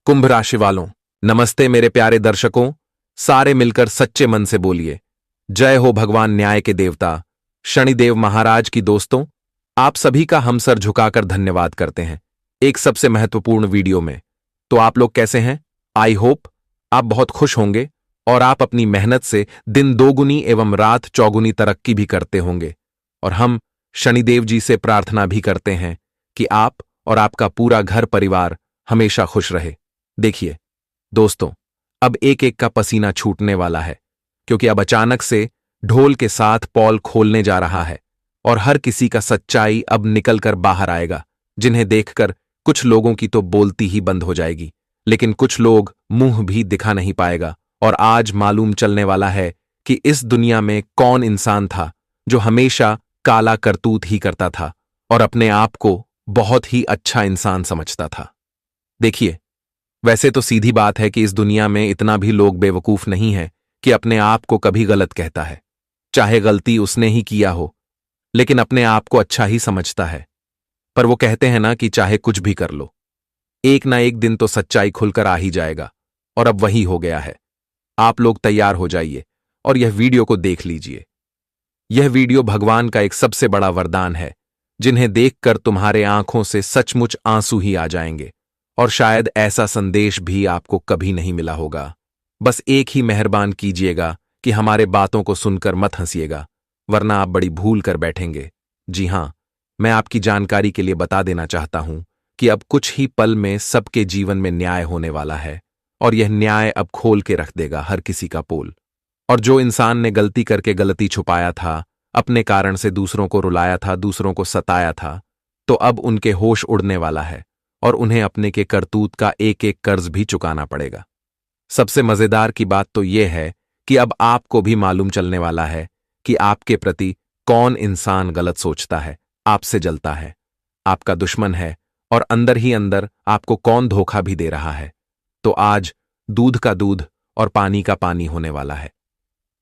कुंभ राशि वालों, नमस्ते मेरे प्यारे दर्शकों। सारे मिलकर सच्चे मन से बोलिए, जय हो भगवान न्याय के देवता शनिदेव महाराज की। दोस्तों, आप सभी का हम सर झुकाकर धन्यवाद करते हैं एक सबसे महत्वपूर्ण वीडियो में। तो आप लोग कैसे हैं? आई होप आप बहुत खुश होंगे और आप अपनी मेहनत से दिन दोगुनी एवं रात चौगुनी तरक्की भी करते होंगे। और हम शनिदेव जी से प्रार्थना भी करते हैं कि आप और आपका पूरा घर परिवार हमेशा खुश रहे। देखिए दोस्तों, अब एक एक का पसीना छूटने वाला है, क्योंकि अब अचानक से ढोल के साथ पॉल खोलने जा रहा है और हर किसी का सच्चाई अब निकलकर बाहर आएगा, जिन्हें देखकर कुछ लोगों की तो बोलती ही बंद हो जाएगी, लेकिन कुछ लोग मुंह भी दिखा नहीं पाएगा। और आज मालूम चलने वाला है कि इस दुनिया में कौन इंसान था जो हमेशा काला करतूत ही करता था और अपने आप को बहुत ही अच्छा इंसान समझता था। देखिए, वैसे तो सीधी बात है कि इस दुनिया में इतना भी लोग बेवकूफ नहीं है कि अपने आप को कभी गलत कहता है, चाहे गलती उसने ही किया हो, लेकिन अपने आप को अच्छा ही समझता है। पर वो कहते हैं ना कि चाहे कुछ भी कर लो, एक ना एक दिन तो सच्चाई खुलकर आ ही जाएगा, और अब वही हो गया है। आप लोग तैयार हो जाइए और यह वीडियो को देख लीजिए। यह वीडियो भगवान का एक सबसे बड़ा वरदान है, जिन्हें देखकर तुम्हारे आंखों से सचमुच आंसू ही आ जाएंगे, और शायद ऐसा संदेश भी आपको कभी नहीं मिला होगा। बस एक ही मेहरबान कीजिएगा कि हमारे बातों को सुनकर मत हंसिएगा, वरना आप बड़ी भूल कर बैठेंगे। जी हां, मैं आपकी जानकारी के लिए बता देना चाहता हूं कि अब कुछ ही पल में सबके जीवन में न्याय होने वाला है, और यह न्याय अब खोल के रख देगा हर किसी का पोल। और जो इंसान ने गलती करके गलती छुपाया था, अपने कारण से दूसरों को रुलाया था, दूसरों को सताया था, तो अब उनके होश उड़ने वाला है और उन्हें अपने के करतूत का एक एक कर्ज भी चुकाना पड़ेगा। सबसे मजेदार की बात तो यह है कि अब आपको भी मालूम चलने वाला है कि आपके प्रति कौन इंसान गलत सोचता है, आपसे जलता है, आपका दुश्मन है, और अंदर ही अंदर आपको कौन धोखा भी दे रहा है। तो आज दूध का दूध और पानी का पानी होने वाला है।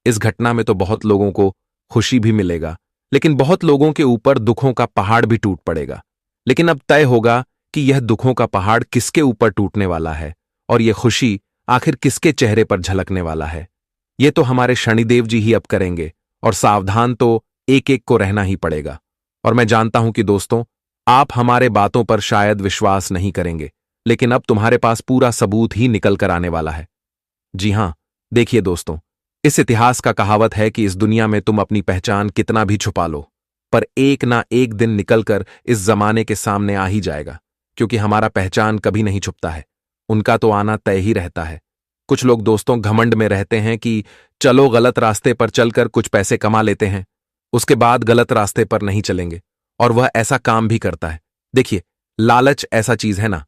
इस घटना में तो बहुत लोगों को खुशी भी मिलेगा, लेकिन बहुत लोगों के ऊपर दुखों का पहाड़ भी टूट पड़ेगा। लेकिन अब तय होगा कि यह दुखों का पहाड़ किसके ऊपर टूटने वाला है और यह खुशी आखिर किसके चेहरे पर झलकने वाला है। यह तो हमारे शनिदेव जी ही अब करेंगे, और सावधान तो एक एक को रहना ही पड़ेगा। और मैं जानता हूं कि दोस्तों, आप हमारे बातों पर शायद विश्वास नहीं करेंगे, लेकिन अब तुम्हारे पास पूरा सबूत ही निकल कर आने वाला है। जी हां, देखिए दोस्तों, इस इतिहास का कहावत है कि इस दुनिया में तुम अपनी पहचान कितना भी छुपा लो, पर एक ना एक दिन निकलकर इस जमाने के सामने आ ही जाएगा, क्योंकि हमारा पहचान कभी नहीं छुपता है, उनका तो आना तय ही रहता है। कुछ लोग दोस्तों घमंड में रहते हैं कि चलो गलत रास्ते पर चलकर कुछ पैसे कमा लेते हैं, उसके बाद गलत रास्ते पर नहीं चलेंगे, और वह ऐसा काम भी करता है। देखिए, लालच ऐसा चीज है ना,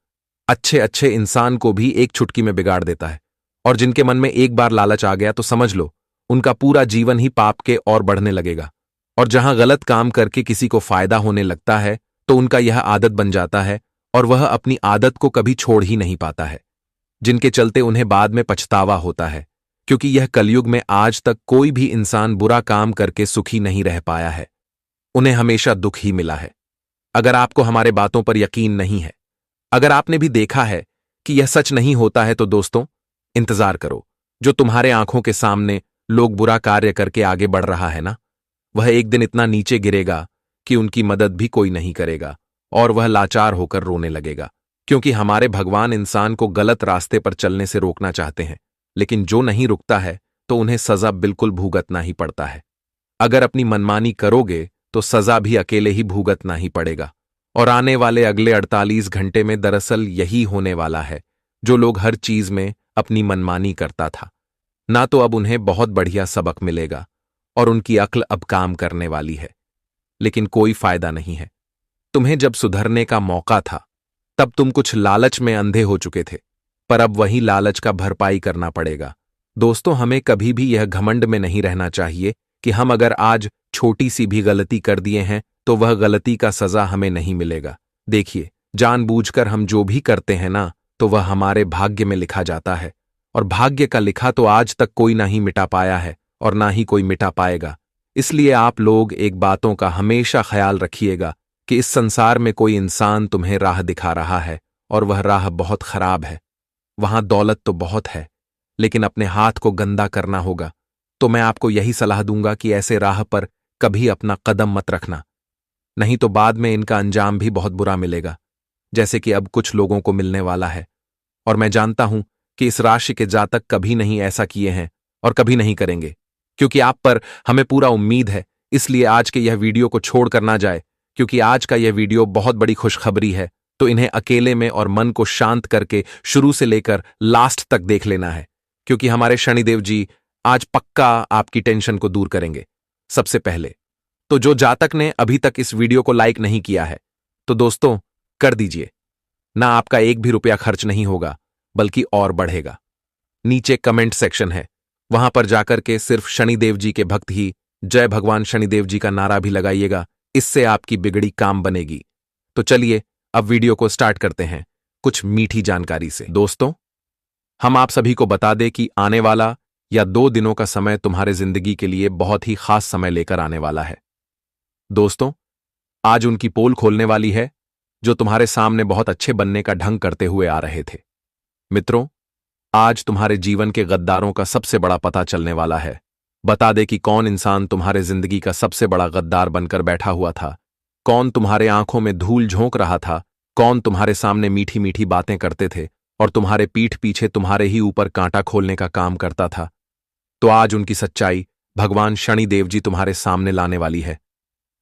अच्छे अच्छे इंसान को भी एक चुटकी में बिगाड़ देता है, और जिनके मन में एक बार लालच आ गया तो समझ लो उनका पूरा जीवन ही पाप के और बढ़ने लगेगा। और जहां गलत काम करके किसी को फायदा होने लगता है तो उनका यह आदत बन जाता है, और वह अपनी आदत को कभी छोड़ ही नहीं पाता है, जिनके चलते उन्हें बाद में पछतावा होता है, क्योंकि यह कलयुग में आज तक कोई भी इंसान बुरा काम करके सुखी नहीं रह पाया है, उन्हें हमेशा दुख ही मिला है। अगर आपको हमारे बातों पर यकीन नहीं है, अगर आपने भी देखा है कि यह सच नहीं होता है, तो दोस्तों इंतजार करो। जो तुम्हारे आंखों के सामने लोग बुरा कार्य करके आगे बढ़ रहा है ना, वह एक दिन इतना नीचे गिरेगा कि उनकी मदद भी कोई नहीं करेगा, और वह लाचार होकर रोने लगेगा, क्योंकि हमारे भगवान इंसान को गलत रास्ते पर चलने से रोकना चाहते हैं, लेकिन जो नहीं रुकता है तो उन्हें सजा बिल्कुल भुगतना ही पड़ता है। अगर अपनी मनमानी करोगे तो सजा भी अकेले ही भुगतना ही पड़ेगा। और आने वाले अगले 48 घंटे में दरअसल यही होने वाला है। जो लोग हर चीज में अपनी मनमानी करता था ना, तो अब उन्हें बहुत बढ़िया सबक मिलेगा, और उनकी अक्ल अब काम करने वाली है। लेकिन कोई फायदा नहीं है। तुम्हें जब सुधरने का मौका था तब तुम कुछ लालच में अंधे हो चुके थे, पर अब वही लालच का भरपाई करना पड़ेगा। दोस्तों, हमें कभी भी यह घमंड में नहीं रहना चाहिए कि हम अगर आज छोटी सी भी गलती कर दिए हैं तो वह गलती का सजा हमें नहीं मिलेगा। देखिए, जानबूझकर हम जो भी करते हैं ना, तो वह हमारे भाग्य में लिखा जाता है, और भाग्य का लिखा तो आज तक कोई ना ही मिटा पाया है और ना ही कोई मिटा पाएगा। इसलिए आप लोग एक बातों का हमेशा ख्याल रखिएगा कि इस संसार में कोई इंसान तुम्हें राह दिखा रहा है, और वह राह बहुत खराब है। वहां दौलत तो बहुत है, लेकिन अपने हाथ को गंदा करना होगा। तो मैं आपको यही सलाह दूंगा कि ऐसे राह पर कभी अपना कदम मत रखना, नहीं तो बाद में इनका अंजाम भी बहुत बुरा मिलेगा, जैसे कि अब कुछ लोगों को मिलने वाला है। और मैं जानता हूं कि इस राशि के जातक कभी नहीं ऐसा किए हैं और कभी नहीं करेंगे, क्योंकि आप पर हमें पूरा उम्मीद है। इसलिए आज के यह वीडियो को छोड़कर ना जाए, क्योंकि आज का यह वीडियो बहुत बड़ी खुशखबरी है। तो इन्हें अकेले में और मन को शांत करके शुरू से लेकर लास्ट तक देख लेना है, क्योंकि हमारे शनिदेव जी आज पक्का आपकी टेंशन को दूर करेंगे। सबसे पहले तो जो जातक ने अभी तक इस वीडियो को लाइक नहीं किया है, तो दोस्तों कर दीजिए ना, आपका एक भी रुपया खर्च नहीं होगा, बल्कि और बढ़ेगा। नीचे कमेंट सेक्शन है, वहां पर जाकर के सिर्फ शनिदेव जी के भक्त ही जय भगवान शनिदेव जी का नारा भी लगाइएगा, इससे आपकी बिगड़ी काम बनेगी। तो चलिए अब वीडियो को स्टार्ट करते हैं कुछ मीठी जानकारी से। दोस्तों, हम आप सभी को बता दें कि आने वाला या 2 दिनों का समय तुम्हारे जिंदगी के लिए बहुत ही खास समय लेकर आने वाला है। दोस्तों, आज उनकी पोल खोलने वाली है जो तुम्हारे सामने बहुत अच्छे बनने का ढंग करते हुए आ रहे थे। मित्रों, आज तुम्हारे जीवन के गद्दारों का सबसे बड़ा पता चलने वाला है। बता दे कि कौन इंसान तुम्हारे जिंदगी का सबसे बड़ा गद्दार बनकर बैठा हुआ था, कौन तुम्हारे आंखों में धूल झोंक रहा था, कौन तुम्हारे सामने मीठी मीठी बातें करते थे और तुम्हारे पीठ पीछे तुम्हारे ही ऊपर कांटा खोलने का काम करता था। तो आज उनकी सच्चाई भगवान शनिदेव जी तुम्हारे सामने लाने वाली है।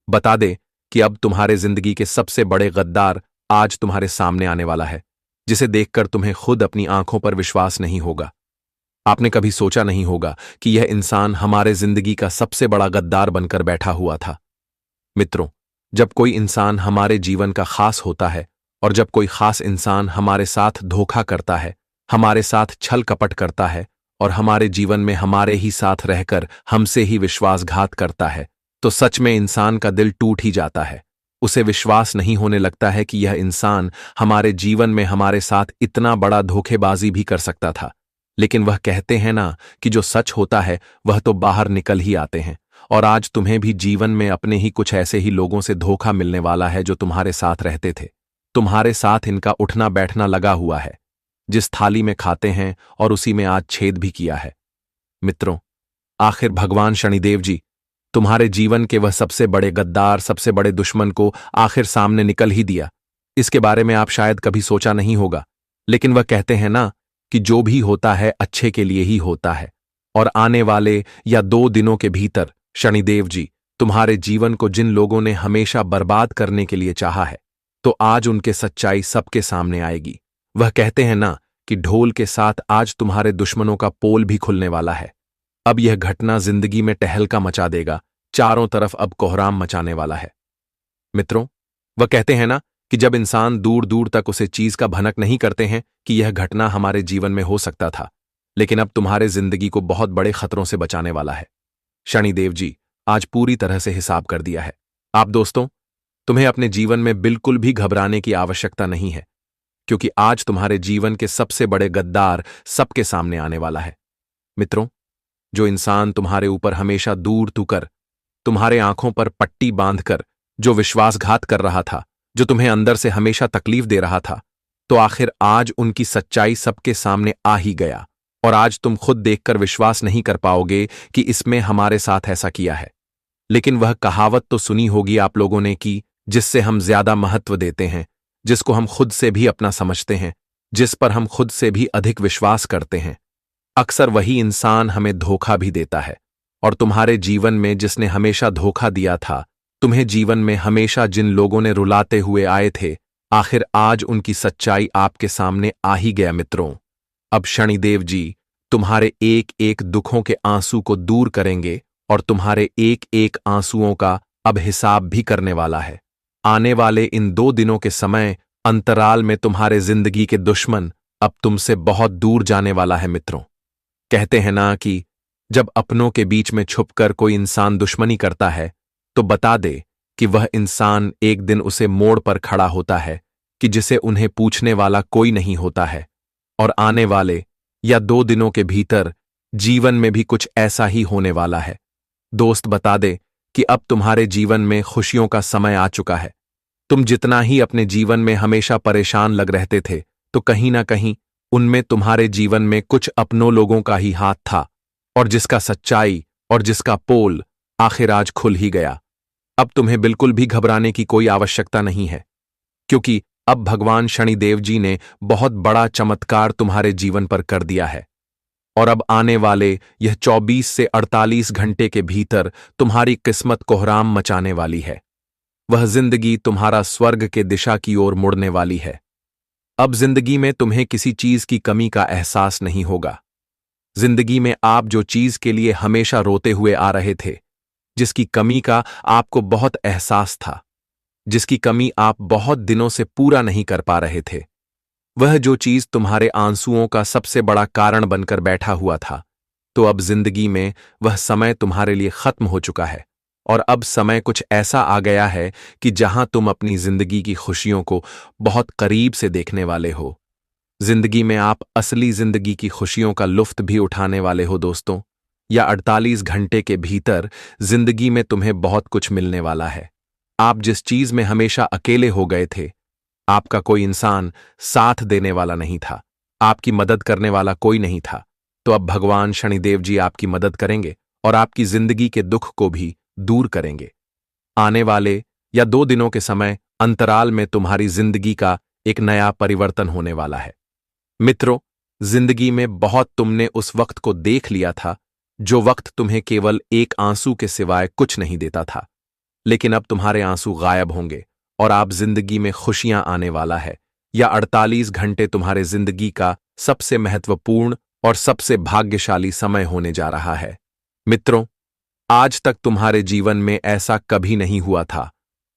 बता दे कि अब तुम्हारे जिंदगी के सबसे बड़े गद्दार आज तुम्हारे सामने आने वाला है, जिसे देखकर तुम्हें खुद अपनी आंखों पर विश्वास नहीं होगा। आपने कभी सोचा नहीं होगा कि यह इंसान हमारे जिंदगी का सबसे बड़ा गद्दार बनकर बैठा हुआ था। मित्रों, जब कोई इंसान हमारे जीवन का खास होता है और जब कोई खास इंसान हमारे साथ धोखा करता है, हमारे साथ छल कपट करता है और हमारे जीवन में हमारे ही साथ रहकर हमसे ही विश्वासघात करता है, तो सच में इंसान का दिल टूट ही जाता है। उसे विश्वास नहीं होने लगता है कि यह इंसान हमारे जीवन में हमारे साथ इतना बड़ा धोखेबाजी भी कर सकता था। लेकिन वह कहते हैं ना कि जो सच होता है वह तो बाहर निकल ही आते हैं। और आज तुम्हें भी जीवन में अपने ही कुछ ऐसे ही लोगों से धोखा मिलने वाला है जो तुम्हारे साथ रहते थे। तुम्हारे साथ इनका उठना बैठना लगा हुआ है, जिस थाली में खाते हैं और उसी में आज छेद भी किया है। मित्रों, आखिर भगवान शनिदेव जी तुम्हारे जीवन के वह सबसे बड़े गद्दार, सबसे बड़े दुश्मन को आखिर सामने निकल ही दिया। इसके बारे में आप शायद कभी सोचा नहीं होगा, लेकिन वह कहते हैं ना कि जो भी होता है अच्छे के लिए ही होता है। और आने वाले या 2 दिनों के भीतर शनिदेव जी तुम्हारे जीवन को जिन लोगों ने हमेशा बर्बाद करने के लिए चाहा है, तो आज उनके सच्चाई सबके सामने आएगी। वह कहते हैं ना कि ढोल के साथ आज तुम्हारे दुश्मनों का पोल भी खुलने वाला है। अब यह घटना जिंदगी में टहलका मचा देगा, चारों तरफ अब कोहराम मचाने वाला है। मित्रों, वह कहते हैं ना कि जब इंसान दूर दूर तक उसे चीज का भनक नहीं करते हैं कि यह घटना हमारे जीवन में हो सकता था, लेकिन अब तुम्हारे जिंदगी को बहुत बड़े खतरों से बचाने वाला है। शनिदेव जी आज पूरी तरह से हिसाब कर दिया है। आप दोस्तों, तुम्हें अपने जीवन में बिल्कुल भी घबराने की आवश्यकता नहीं है, क्योंकि आज तुम्हारे जीवन के सबसे बड़े गद्दार सबके सामने आने वाला है। मित्रों, जो इंसान तुम्हारे ऊपर हमेशा दूर तुकर, तुम्हारे आंखों पर पट्टी बांधकर जो विश्वासघात कर रहा था, जो तुम्हें अंदर से हमेशा तकलीफ दे रहा था, तो आखिर आज उनकी सच्चाई सबके सामने आ ही गया। और आज तुम खुद देखकर विश्वास नहीं कर पाओगे कि इसमें हमारे साथ ऐसा किया है। लेकिन वह कहावत तो सुनी होगी आप लोगों ने कि जिससे हम ज्यादा महत्व देते हैं, जिसको हम खुद से भी अपना समझते हैं, जिस पर हम खुद से भी अधिक विश्वास करते हैं, अक्सर वही इंसान हमें धोखा भी देता है। और तुम्हारे जीवन में जिसने हमेशा धोखा दिया था, तुम्हें जीवन में हमेशा जिन लोगों ने रुलाते हुए आए थे, आखिर आज उनकी सच्चाई आपके सामने आ ही गया। मित्रों, अब शनिदेव जी तुम्हारे एक एक दुखों के आंसू को दूर करेंगे और तुम्हारे एक एक आंसुओं का अब हिसाब भी करने वाला है। आने वाले इन 2 दिनों के समय अंतराल में तुम्हारे जिंदगी के दुश्मन अब तुमसे बहुत दूर जाने वाला है। मित्रों, कहते हैं ना कि जब अपनों के बीच में छुपकर कोई इंसान दुश्मनी करता है, तो बता दे कि वह इंसान एक दिन उसे मोड़ पर खड़ा होता है कि जिसे उन्हें पूछने वाला कोई नहीं होता है। और आने वाले या 2 दिनों के भीतर जीवन में भी कुछ ऐसा ही होने वाला है। दोस्त, बता दे कि अब तुम्हारे जीवन में खुशियों का समय आ चुका है। तुम जितना ही अपने जीवन में हमेशा परेशान लग रहते थे, तो कहीं ना कहीं उनमें तुम्हारे जीवन में कुछ अपनों लोगों का ही हाथ था, और जिसका सच्चाई और जिसका पोल आखिर आज खुल ही गया। अब तुम्हें बिल्कुल भी घबराने की कोई आवश्यकता नहीं है, क्योंकि अब भगवान शनिदेव जी ने बहुत बड़ा चमत्कार तुम्हारे जीवन पर कर दिया है। और अब आने वाले यह 24 से 48 घंटे के भीतर तुम्हारी किस्मत कोहराम मचाने वाली है। वह जिंदगी तुम्हारा स्वर्ग के दिशा की ओर मुड़ने वाली है। अब जिंदगी में तुम्हें किसी चीज की कमी का एहसास नहीं होगा। जिंदगी में आप जो चीज के लिए हमेशा रोते हुए आ रहे थे, जिसकी कमी का आपको बहुत एहसास था, जिसकी कमी आप बहुत दिनों से पूरा नहीं कर पा रहे थे, वह जो चीज तुम्हारे आंसुओं का सबसे बड़ा कारण बनकर बैठा हुआ था, तो अब जिंदगी में वह समय तुम्हारे लिए खत्म हो चुका है। और अब समय कुछ ऐसा आ गया है कि जहां तुम अपनी जिंदगी की खुशियों को बहुत करीब से देखने वाले हो। जिंदगी में आप असली जिंदगी की खुशियों का लुफ्त भी उठाने वाले हो दोस्तों। या 48 घंटे के भीतर जिंदगी में तुम्हें बहुत कुछ मिलने वाला है। आप जिस चीज में हमेशा अकेले हो गए थे, आपका कोई इंसान साथ देने वाला नहीं था, आपकी मदद करने वाला कोई नहीं था, तो अब भगवान शनिदेव जी आपकी मदद करेंगे और आपकी जिंदगी के दुख को भी दूर करेंगे। आने वाले या 2 दिनों के समय अंतराल में तुम्हारी जिंदगी का एक नया परिवर्तन होने वाला है। मित्रों, जिंदगी में बहुत तुमने उस वक्त को देख लिया था, जो वक्त तुम्हें केवल एक आंसू के सिवाय कुछ नहीं देता था। लेकिन अब तुम्हारे आंसू गायब होंगे और आप जिंदगी में खुशियां आने वाला है। या 48 घंटे तुम्हारे जिंदगी का सबसे महत्वपूर्ण और सबसे भाग्यशाली समय होने जा रहा है। मित्रों, आज तक तुम्हारे जीवन में ऐसा कभी नहीं हुआ था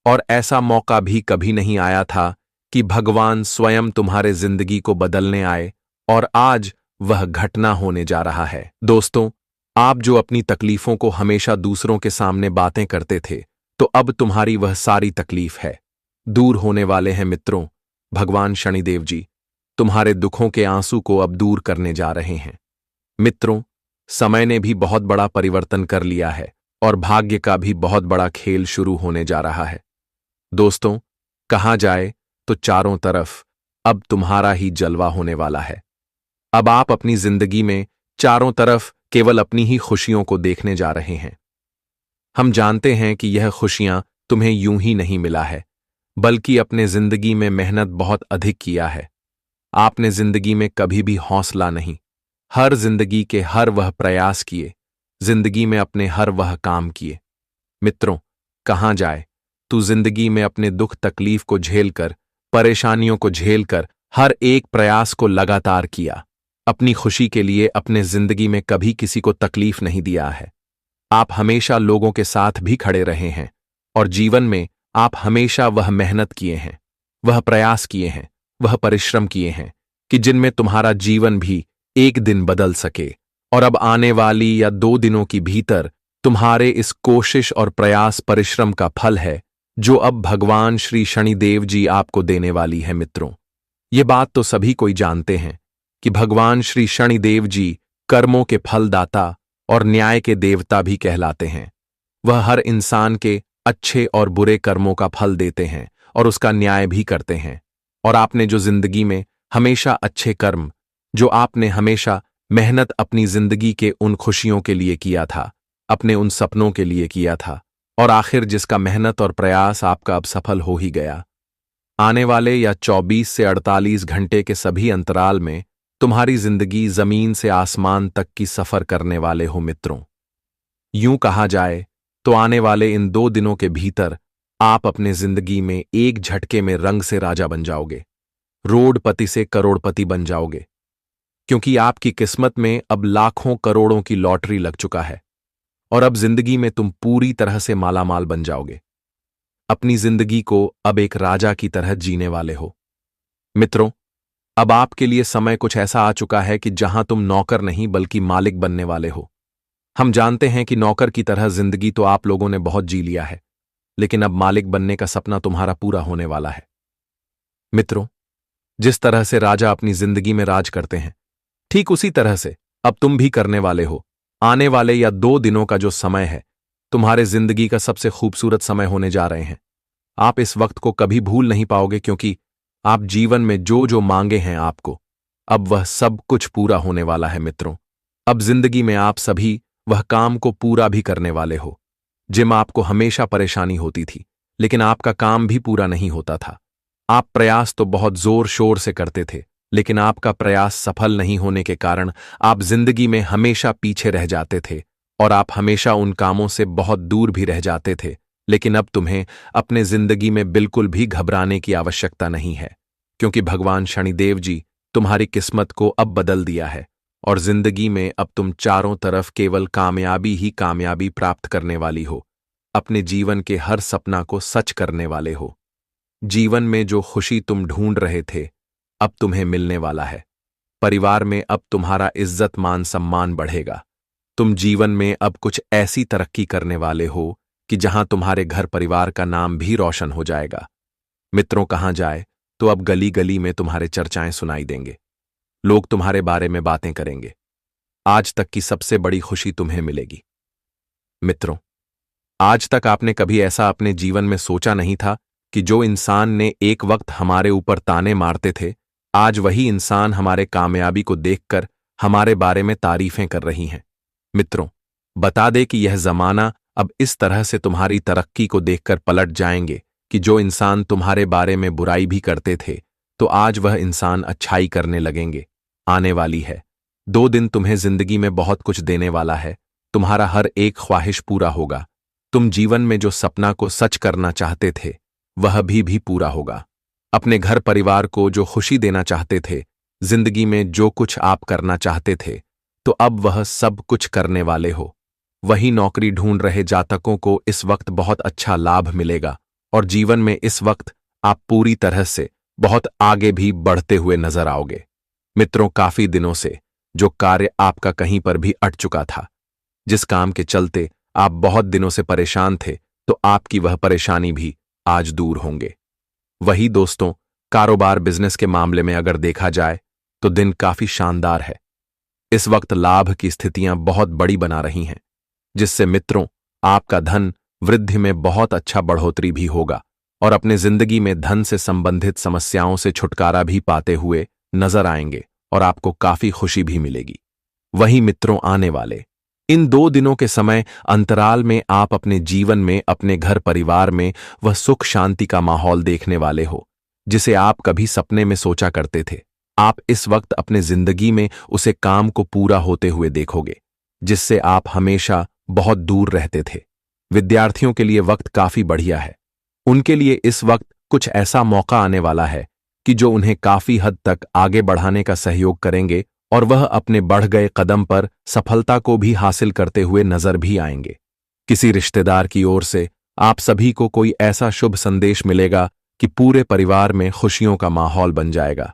और ऐसा मौका भी कभी नहीं आया था कि भगवान स्वयं तुम्हारे जिंदगी को बदलने आए, और आज वह घटना होने जा रहा है। दोस्तों, आप जो अपनी तकलीफों को हमेशा दूसरों के सामने बातें करते थे, तो अब तुम्हारी वह सारी तकलीफ है दूर होने वाले हैं। मित्रों, भगवान शनिदेव जी तुम्हारे दुखों के आंसू को अब दूर करने जा रहे हैं। मित्रों, समय ने भी बहुत बड़ा परिवर्तन कर लिया है और भाग्य का भी बहुत बड़ा खेल शुरू होने जा रहा है। दोस्तों, कहा जाए तो चारों तरफ अब तुम्हारा ही जलवा होने वाला है। अब आप अपनी जिंदगी में चारों तरफ केवल अपनी ही खुशियों को देखने जा रहे हैं। हम जानते हैं कि यह खुशियां तुम्हें यूं ही नहीं मिला है, बल्कि अपने जिंदगी में मेहनत बहुत अधिक किया है। आपने जिंदगी में कभी भी हौसला नहीं, हर जिंदगी के हर वह प्रयास किए, जिंदगी में अपने हर वह काम किए। मित्रों, कहां जाए तू जिंदगी में अपने दुख तकलीफ को झेलकर, परेशानियों को झेलकर हर एक प्रयास को लगातार किया। अपनी खुशी के लिए अपने जिंदगी में कभी किसी को तकलीफ नहीं दिया है। आप हमेशा लोगों के साथ भी खड़े रहे हैं और जीवन में आप हमेशा वह मेहनत किए हैं, वह प्रयास किए हैं, वह परिश्रम किए हैं कि जिनमें तुम्हारा जीवन भी एक दिन बदल सके। और अब आने वाली या 2 दिनों की भीतर तुम्हारे इस कोशिश और प्रयास परिश्रम का फल है, जो अब भगवान श्री शनिदेव जी आपको देने वाली है। मित्रों, ये बात तो सभी कोई जानते हैं कि भगवान श्री शनिदेव जी कर्मों के फलदाता और न्याय के देवता भी कहलाते हैं। वह हर इंसान के अच्छे और बुरे कर्मों का फल देते हैं और उसका न्याय भी करते हैं। और आपने जो जिंदगी में हमेशा अच्छे कर्म, जो आपने हमेशा मेहनत अपनी जिंदगी के उन खुशियों के लिए किया था, अपने उन सपनों के लिए किया था, और आखिर जिसका मेहनत और प्रयास आपका अब सफल हो ही गया। आने वाले या 24 से 48 घंटे के सभी अंतराल में तुम्हारी जिंदगी जमीन से आसमान तक की सफर करने वाले हो। मित्रों, यूं कहा जाए तो आने वाले इन 2 दिनों के भीतर आप अपने जिंदगी में एक झटके में रंग से राजा बन जाओगे, रोडपति से करोड़पति बन जाओगे, क्योंकि आपकी किस्मत में अब लाखों करोड़ों की लॉटरी लग चुका है और अब जिंदगी में तुम पूरी तरह से मालामाल बन जाओगे। अपनी जिंदगी को अब एक राजा की तरह जीने वाले हो। मित्रों, अब आपके लिए समय कुछ ऐसा आ चुका है कि जहां तुम नौकर नहीं बल्कि मालिक बनने वाले हो। हम जानते हैं कि नौकर की तरह जिंदगी तो आप लोगों ने बहुत जी लिया है, लेकिन अब मालिक बनने का सपना तुम्हारा पूरा होने वाला है। मित्रों, जिस तरह से राजा अपनी जिंदगी में राज करते हैं, ठीक उसी तरह से अब तुम भी करने वाले हो। आने वाले या 2 दिनों का जो समय है, तुम्हारे जिंदगी का सबसे खूबसूरत समय होने जा रहे हैं। आप इस वक्त को कभी भूल नहीं पाओगे, क्योंकि आप जीवन में जो जो मांगे हैं आपको, अब वह सब कुछ पूरा होने वाला है मित्रों। अब जिंदगी में आप सभी वह काम को पूरा भी करने वाले हो। जिम आपको हमेशा परेशानी होती थी, लेकिन आपका काम भी पूरा नहीं होता था। आप प्रयास तो बहुत जोर शोर से करते थे, लेकिन आपका प्रयास सफल नहीं होने के कारण आप जिंदगी में हमेशा पीछे रह जाते थे और आप हमेशा उन कामों से बहुत दूर भी रह जाते थे। लेकिन अब तुम्हें अपने जिंदगी में बिल्कुल भी घबराने की आवश्यकता नहीं है, क्योंकि भगवान शनिदेव जी तुम्हारी किस्मत को अब बदल दिया है और जिंदगी में अब तुम चारों तरफ केवल कामयाबी ही कामयाबी प्राप्त करने वाली हो। अपने जीवन के हर सपना को सच करने वाले हो। जीवन में जो खुशी तुम ढूंढ रहे थे अब तुम्हें मिलने वाला है। परिवार में अब तुम्हारा इज्जत मान सम्मान बढ़ेगा। तुम जीवन में अब कुछ ऐसी तरक्की करने वाले हो कि जहां तुम्हारे घर परिवार का नाम भी रोशन हो जाएगा। मित्रों, कहां जाए तो अब गली गली में तुम्हारे चर्चाएं सुनाई देंगे। लोग तुम्हारे बारे में बातें करेंगे। आज तक की सबसे बड़ी खुशी तुम्हें मिलेगी। मित्रों, आज तक आपने कभी ऐसा अपने जीवन में सोचा नहीं था कि जो इंसान ने एक वक्त हमारे ऊपर ताने मारते थे, आज वही इंसान हमारे कामयाबी को देखकर हमारे बारे में तारीफें कर रही हैं। मित्रों, बता दे कि यह जमाना अब इस तरह से तुम्हारी तरक्की को देखकर पलट जाएंगे कि जो इंसान तुम्हारे बारे में बुराई भी करते थे, तो आज वह इंसान अच्छाई करने लगेंगे। आने वाली है 2 दिन तुम्हें जिंदगी में बहुत कुछ देने वाला है। तुम्हारा हर एक ख्वाहिश पूरा होगा। तुम जीवन में जो सपना को सच करना चाहते थे वह भी पूरा होगा। अपने घर परिवार को जो खुशी देना चाहते थे, जिंदगी में जो कुछ आप करना चाहते थे, तो अब वह सब कुछ करने वाले हो। वही नौकरी ढूंढ रहे जातकों को इस वक्त बहुत अच्छा लाभ मिलेगा और जीवन में इस वक्त आप पूरी तरह से बहुत आगे भी बढ़ते हुए नजर आओगे। मित्रों, काफी दिनों से जो कार्य आपका कहीं पर भी अट चुका था, जिस काम के चलते आप बहुत दिनों से परेशान थे, तो आपकी वह परेशानी भी आज दूर होंगे। वही दोस्तों, कारोबार बिजनेस के मामले में अगर देखा जाए तो दिन काफी शानदार है। इस वक्त लाभ की स्थितियां बहुत बड़ी बना रही हैं, जिससे मित्रों आपका धन वृद्धि में बहुत अच्छा बढ़ोतरी भी होगा और अपने जिंदगी में धन से संबंधित समस्याओं से छुटकारा भी पाते हुए नजर आएंगे और आपको काफी खुशी भी मिलेगी। वही मित्रों, आने वाले इन 2 दिनों के समय अंतराल में आप अपने जीवन में, अपने घर परिवार में वह सुख शांति का माहौल देखने वाले हो जिसे आप कभी सपने में सोचा करते थे। आप इस वक्त अपने जिंदगी में उसे काम को पूरा होते हुए देखोगे, जिससे आप हमेशा बहुत दूर रहते थे। विद्यार्थियों के लिए वक्त काफी बढ़िया है। उनके लिए इस वक्त कुछ ऐसा मौका आने वाला है कि जो उन्हें काफी हद तक आगे बढ़ाने का सहयोग करेंगे और वह अपने बढ़ गए कदम पर सफलता को भी हासिल करते हुए नजर भी आएंगे। किसी रिश्तेदार की ओर से आप सभी को कोई ऐसा शुभ संदेश मिलेगा कि पूरे परिवार में खुशियों का माहौल बन जाएगा।